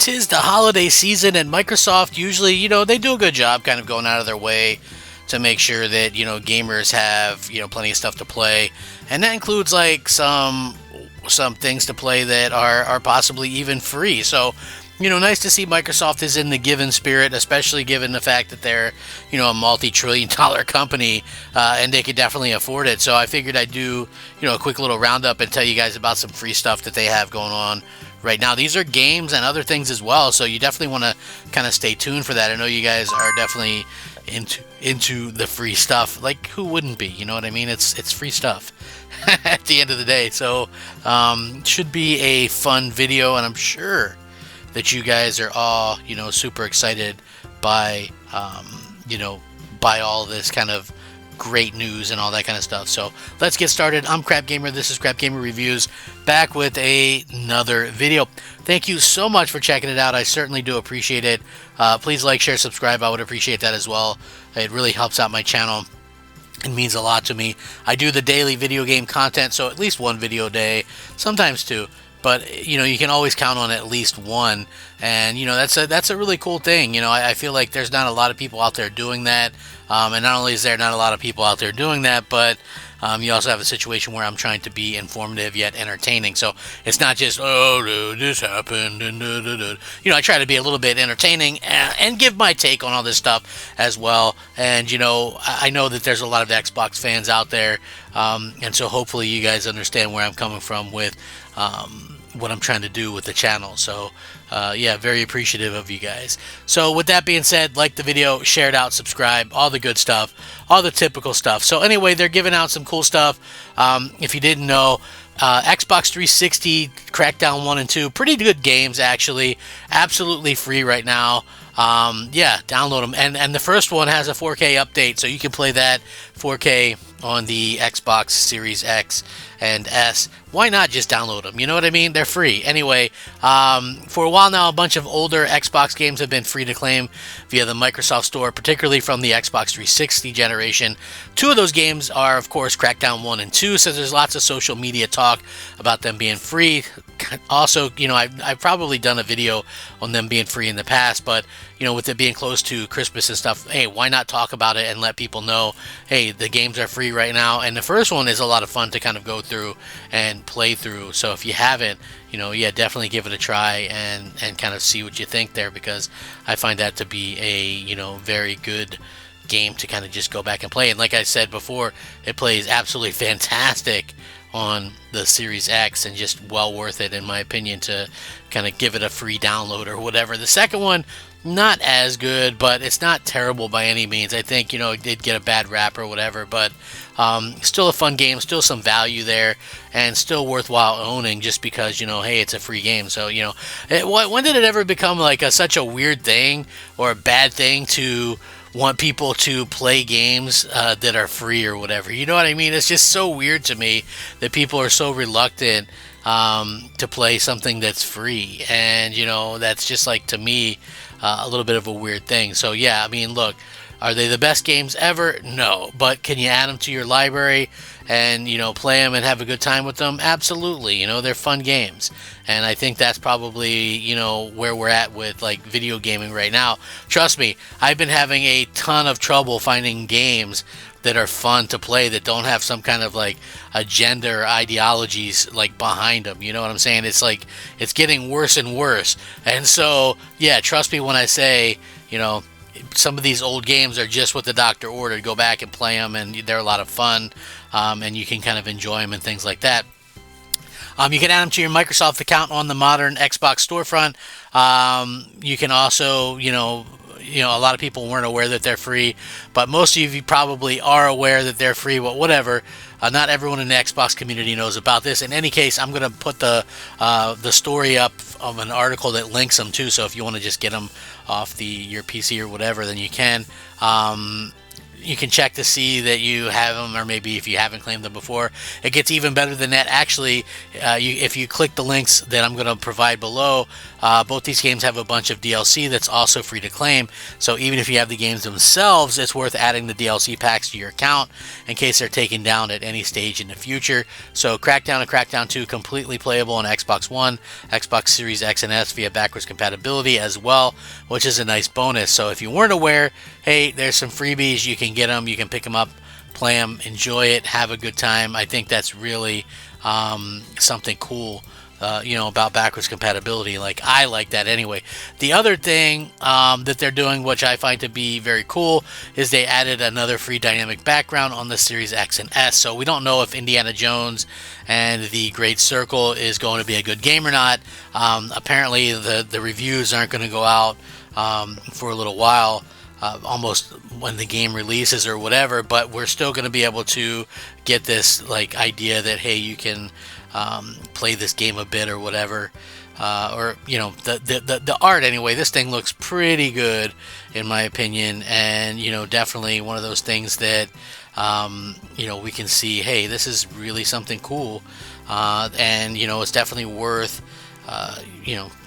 'tis the holiday season, and Microsoft usually, they do a good job kind of going out of their way to make sure that, gamers have, plenty of stuff to play. And that includes like some things to play that are possibly even free. So, nice to see Microsoft is in the given spirit, especially given the fact that they're, a multi-trillion-dollar company, and they could definitely afford it. So I figured I'd do, a quick little roundup and tell you guys about some free stuff that they have going on right now. These are games and other things as well, so you definitely want to kind of stay tuned for that. I know you guys are definitely into the free stuff. Like, who wouldn't be? You know what I mean? It's free stuff at the end of the day. So should be a fun video, and I'm sure that you guys are all, super excited by, by all this kind of great news and all that kind of stuff. So let's get started. I'm Crap Gamer. This is Crap Gamer Reviews, back with another video. Thank you so much for checking it out. I certainly do appreciate it. Please like, share, subscribe. I would appreciate that as well. It really helps out my channel. It means a lot to me. I do the daily video game content, so at least one video a day, sometimes two. But, you can always count on at least one. And, that's a really cool thing. I feel like there's not a lot of people out there doing that. And not only is there not a lot of people out there doing that, but you also have a situation where I'm trying to be informative yet entertaining. So it's not just, oh, dude, this happened. And I try to be a little bit entertaining and give my take on all this stuff as well. And, I know that there's a lot of Xbox fans out there. And so hopefully you guys understand where I'm coming from with what I'm trying to do with the channel. So yeah, very appreciative of you guys. So with that being said, like the video, share it out, subscribe, all the good stuff, all the typical stuff. So anyway, they're giving out some cool stuff. If you didn't know, Xbox 360, Crackdown 1 and 2, pretty good games actually, absolutely free right now. Yeah, download them. And the first one has a 4K update, so you can play that 4K on the Xbox Series X and S. Why not just download them? You know what I mean? They're free. Anyway, for a while now, a bunch of older Xbox games have been free to claim via the Microsoft Store, particularly from the Xbox 360 generation. Two of those games are, of course, Crackdown 1 and 2, so there's lots of social media talk about them being free. Also, I've probably done a video on them being free in the past, but, with it being close to Christmas and stuff, hey, why not talk about it and let people know, hey, the games are free right now. And the first one is a lot of fun to kind of go through and play through. So if you haven't, yeah, definitely give it a try and kind of see what you think there, because I find that to be a, very good game to kind of just go back and play. And like I said before, it plays absolutely fantastic on the Series X, and just well worth it in my opinion to kind of give it a free download or whatever. The second one, not as good, but it's not terrible by any means. I think, it did get a bad rap or whatever, but still a fun game, still some value there, and still worthwhile owning just because, hey, it's a free game. So, when did it ever become like such a weird thing or a bad thing to want people to play games that are free or whatever? You know what I mean? It's just so weird to me that people are so reluctant to play something that's free. And, that's just like, to me, a little bit of a weird thing. So yeah, I mean, look, are they the best games ever? No. But can you add them to your library and, play them and have a good time with them? Absolutely. They're fun games. And I think that's probably, where we're at with like video gaming right now. Trust me, I've been having a ton of trouble finding games that are fun to play that don't have some kind of like agenda or ideologies like behind them. You know what I'm saying? It's like, it's getting worse and worse. And so, yeah, trust me when I say, some of these old games are just what the doctor ordered. Go back and play them, and they're a lot of fun, and you can kind of enjoy them and things like that. You can add them to your Microsoft account on the modern Xbox storefront. You can also, a lot of people weren't aware that they're free, but most of you probably are aware that they're free, but whatever. Not everyone in the Xbox community knows about this. In any case, I'm going to put the story up of an article that links them too, so if you want to just get them off your PC or whatever, then you can. you can check to see that you have them, or maybe if you haven't claimed them before. It gets even better than that. Actually, if you click the links that I'm going to provide below, both these games have a bunch of DLC that's also free to claim. So even if you have the games themselves, it's worth adding the DLC packs to your account in case they're taken down at any stage in the future. So Crackdown and Crackdown 2 completely playable on Xbox One, Xbox Series X and S via backwards compatibility as well, which is a nice bonus. So if you weren't aware, hey, there's some freebies. You can get them, you can pick them up, play them, enjoy it, have a good time. I think that's really something cool, about backwards compatibility. Like, I like that anyway. The other thing that they're doing, which I find to be very cool, is they added another free dynamic background on the Series X and S. So we don't know if Indiana Jones and the Great Circle is going to be a good game or not. Apparently the reviews aren't going to go out for a little while, almost when the game releases or whatever, but we're still going to be able to get this like idea that, hey, you can play this game a bit or whatever, or the art anyway. This thing looks pretty good in my opinion, and definitely one of those things that we can see, hey, this is really something cool, and it's definitely worth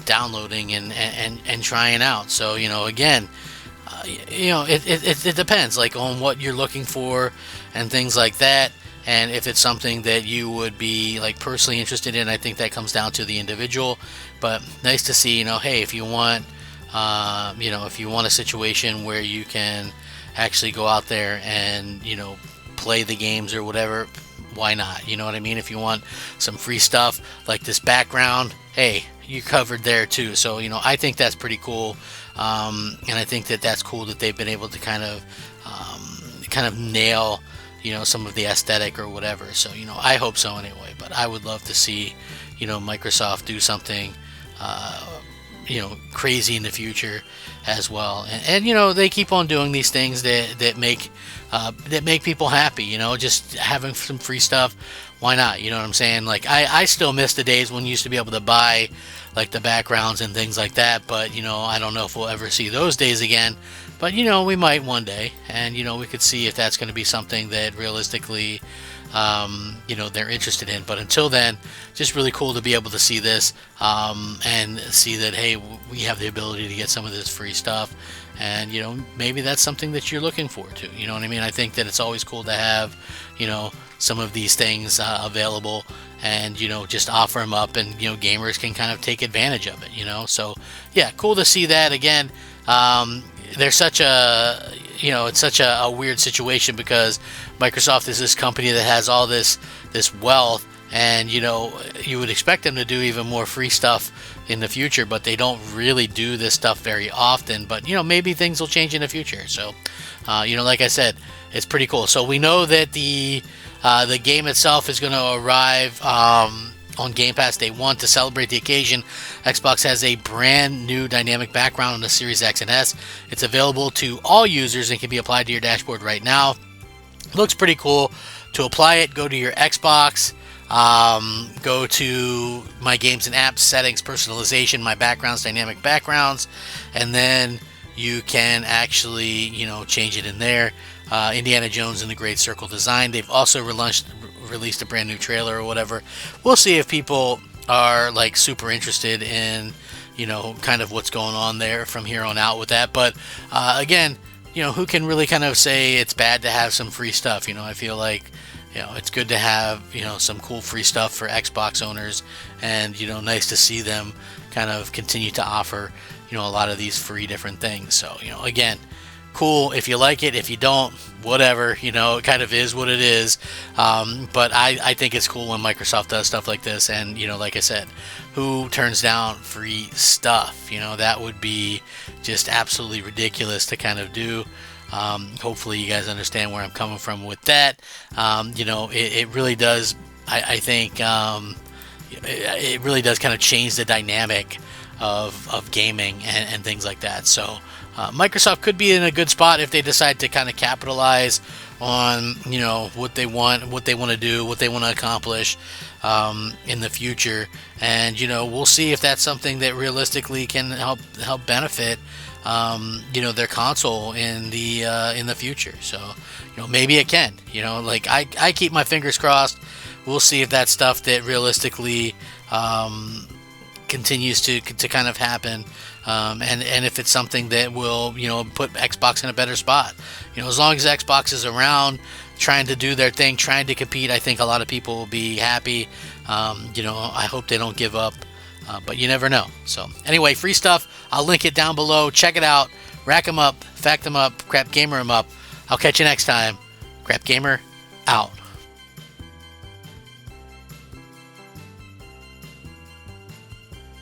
downloading and trying out. So again, it depends, like, on what you're looking for and things like that, and if it's something that you would be like personally interested in. I think that comes down to the individual, but nice to see, hey, if you want a situation where you can actually go out there and play the games or whatever, why not? You know what I mean? If you want some free stuff like this background, hey, you covered there too. So I think that's pretty cool, and I think that that's cool that they've been able to kind of nail some of the aesthetic or whatever. So I hope so anyway. But I would love to see Microsoft do something crazy in the future as well. And they keep on doing these things that make people happy. Just having some free stuff. Why not? You know what I'm saying? Like, I still miss the days when you used to be able to buy like the backgrounds and things like that, but I don't know if we'll ever see those days again, but we might one day, and we could see if that's going to be something that realistically they're interested in. But until then, just really cool to be able to see this, and see that, hey, we have the ability to get some of this free stuff, and maybe that's something that you're looking for too. You know what I mean? I think that it's always cool to have some of these things available, and just offer them up, and gamers can kind of take advantage of it. So yeah, cool to see that. Again, there's such a it's such a weird situation, because Microsoft is this company that has all this wealth, and you would expect them to do even more free stuff in the future, but they don't really do this stuff very often. But maybe things will change in the future. So like I said, it's pretty cool. So we know that the game itself is going to arrive on Game Pass Day 1. To celebrate the occasion, Xbox has a brand new dynamic background on the Series X and S. It's available to all users and can be applied to your dashboard right now. Looks pretty cool. To apply it, go to your Xbox, go to My Games and Apps, Settings, Personalization, My Backgrounds, Dynamic Backgrounds, and then you can actually change it in there. Indiana Jones and the Great Circle design. They've also released a brand new trailer or whatever. We'll see if people are like super interested in kind of what's going on there from here on out with that. But again, who can really kind of say it's bad to have some free stuff? I feel like it's good to have some cool free stuff for Xbox owners, and nice to see them kind of continue to offer a lot of these free different things. So again, cool if you like it. If you don't, whatever, it kind of is what it is. But I think it's cool when Microsoft does stuff like this. And like I said, who turns down free stuff? That would be just absolutely ridiculous to kind of do. Hopefully you guys understand where I'm coming from with that. It really does, I think, it really does kind of change the dynamic of gaming and things like that. So Microsoft could be in a good spot if they decide to kind of capitalize on what they want to do, what they want to accomplish in the future. And we'll see if that's something that realistically can help benefit their console in the future. So, maybe it can. Like I keep my fingers crossed. We'll see if that stuff that realistically continues to kind of happen, and if it's something that will put Xbox in a better spot. As long as Xbox is around, trying to do their thing, trying to compete, I think a lot of people will be happy. I hope they don't give up, but you never know. So anyway, free stuff. I'll link it down below. Check it out. Rack 'em up, fact 'em up, Crap Gamer 'em up. I'll catch you next time. Crap Gamer out.